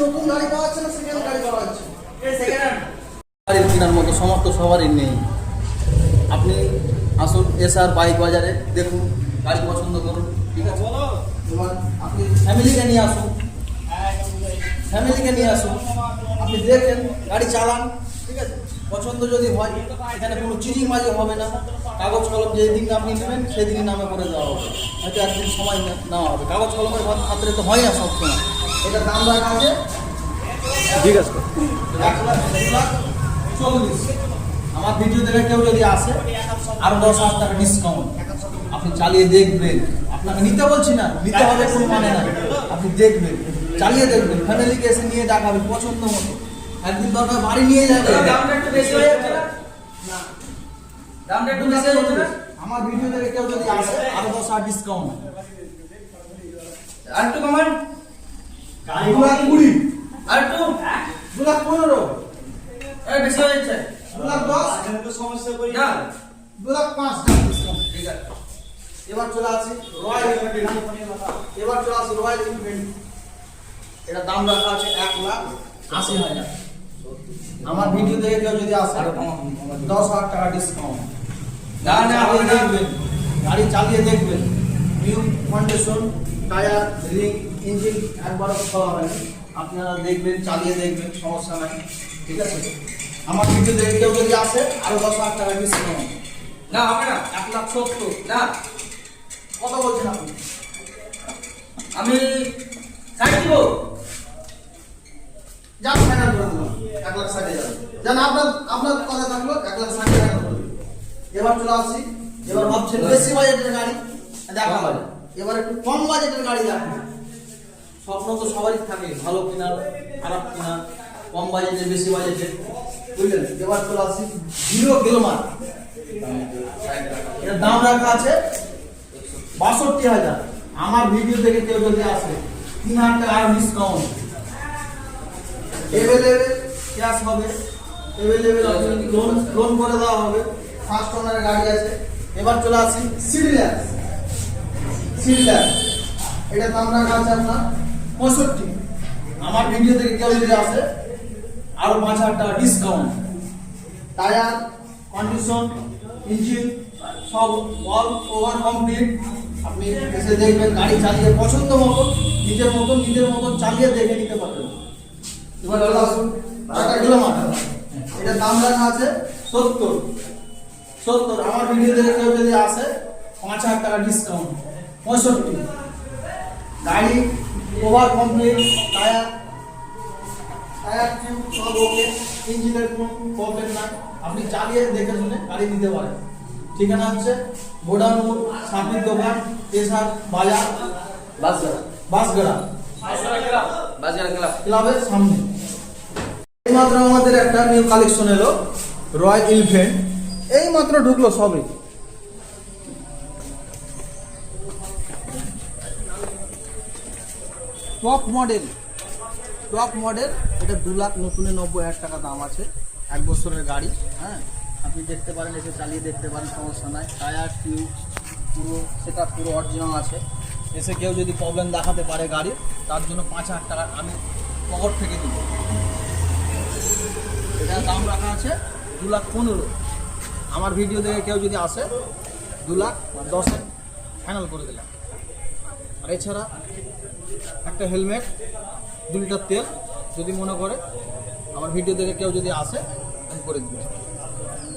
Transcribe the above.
নতুন গাড়ি পাওয়া যাচ্ছে না সেকেন্ড গাড়ি পাওয়া যাচ্ছে? গাড়ি কেনার মতো সমর্থ সবারই নেই। আপনি আসুন এসআর বাইক বাজারে, দেখুন, গাড়ি পছন্দ করুন, ঠিক আছে? এবার আপনি ফ্যামিলিকে নিয়ে আসুন, আপনি দেখেন, গাড়ি চালান, ঠিক আছে? পছন্দ যদি হয়, এখানে কোনো চিটিং বাজি হবে না। কাগজ কলম যেদিন আপনি নেবেন সেদিনই নামে করে দেওয়া হবে, হয়তো একদিন সময় নেওয়া হবে। কাগজ কলমের খাতিরে তো হয় না সবসময়। এটা দাম রাখা আছে, ঠিক আছে, 1,40,000। আমার ভিডিও দেখে কেউ যদি আসে, আরো 10,000 টাকা ডিসকাউন্ট। আপনি চালিয়ে দেখবেন, আপনাকে নিতে বলছি না, নিতে হবে কোনো মানে না। আপনি দেখবেন, চালিয়ে দেখবেন, ফ্যামিলিকে এসে নিয়ে দেখাবেন পছন্দ মতো। একদিন দরকার বাড়ি নিয়ে যাবেন। দামটা একটু বেশি হয়ে যাচ্ছে না? দামটা একটু বেশি হয়ে যাচ্ছে না? আমার ভিডিও দেখে কেউ যদি আসে, আরো 10,000 ডিসকাউন্ট। আর একটু কমান, 2,20,000, আর একটু 2,15,000, বেশি হয়ে যাচ্ছে। 2,10,000 সমস্যা করি না, 2,05,000 ডিসকাউন্ট, ঠিক আছে? এবার চলে আসি রয়্যাল এনফিল্ড। এটা দাম রাখা আছে 1,80,000। আমার ভিডিও দেখে কেউ যদি আসে, 10,000 টাকা ডিসকাউন্ট। দেখবেন, গাড়ি চালিয়ে দেখবেন, new condition, tyre, ring, engine একবারও খোলা হয়নি। আপনারা দেখবেন, চালিয়ে দেখবেন, সমস্যা নাই, ঠিক আছে? আমার ভিডিও দেখে কেউ যদি আসে, আরো 10,000 টাকা ডিসকাউন্ট। না হবে না, 1,70,000 না। কত বলছেন আপনি? আমি 60 দিব। যান ফাইনাল করে দিলাম, 1,60,000 জান। আপনার কথা থাকলো 1,60,000 করে। এবার চলে আসি, এবার ভাবছেন বেশি বাজেটের গাড়ি দেখা হবে, এবার একটু কম বাজেটের গাড়ি দেখেন। স্বপ্ন তো সবারই থাকে, ভালো কিনা, খারাপ কিনা, কম বাজেটে, বেশি বাজেটে, বুঝলেন? এবার চলে আসি হিরো গ্ল্যামার। এর দাম রাখা আছে 62,000। আমার ভিডিও দেখে কেউ যদি আসে, 3,000 টাকা আর ডিসকাউন্ট। এভেলেবেল ক্যাশ হবে, এভেলেবেল লোন করে দেওয়া হবে, ফার্স্ট ওনারের গাড়ি আছে। এবার চলে আসি সিডিল্যান্ড। এটা দাম রাখা আছে আপনার 65। আমার ভিডিও দেখে কেউ যদি আসে, আরো 5,000 টাকা ডিসকাউন্ট। টায়ার, কন্ডিশন, ইঞ্জিন সব অল ওভার কমপ্লিট। আপনি এসে দেখবেন, গাড়ি চালিয়ে পছন্দ মতো, নিজের মতন চালিয়ে দেখে নিতে পারবেন। এবার চলে আসুন টাটা গ্ল্যামার। এটা দাম রাখা আছে 70। আমার ভিডিও দেখে কেউ যদি আসে, 5,000 টাকা ডিসকাউন্ট, 65। গাড়ি ওভার কমপ্লিট, টায়ার সব ওকে, ইঞ্জিনের কোনো প্রবলেম নাই। আপনি চালিয়ে দেখে শুনে গাড়ি নিতে পারেন। ঠিকানা হচ্ছে গোডাউন মোড়, সাপির দোকান, এসআর বাজার, বাসগড়া ক্লাবের সামনে। এইমাত্র আমাদের একটা নিউ কালেকশন এলো, রয়্যাল এনফিল্ড। এই মাত্র ঢুকলো সবে। Top model. এটা 2,90,000 টাকা দাম আছে। 1 বছরের গাড়ি, হ্যাঁ? আপনি দেখতে পারেন, এসে চালিয়ে দেখতে পারেন, সমস্যা নাই। টায়ার, টিউব পুরো সেটা পুরো অরিজিনাল আছে। এসে কেউ যদি প্রবলেম দেখাতে পারে গাড়ির, তার জন্য 5,000 টাকা আমি পকেট থেকে দিব। এটার দাম রাখা আছে 2,15,000। আমার ভিডিও দেখে কেউ যদি আসে, 2,10,000 ফাইনাল করে দিলাম। আর এছাড়া একটা হেলমেট, 2 লিটার তেল যদি মনে করে, আমার ভিডিও দেখে কেউ যদি আসে, আমি করে দিই।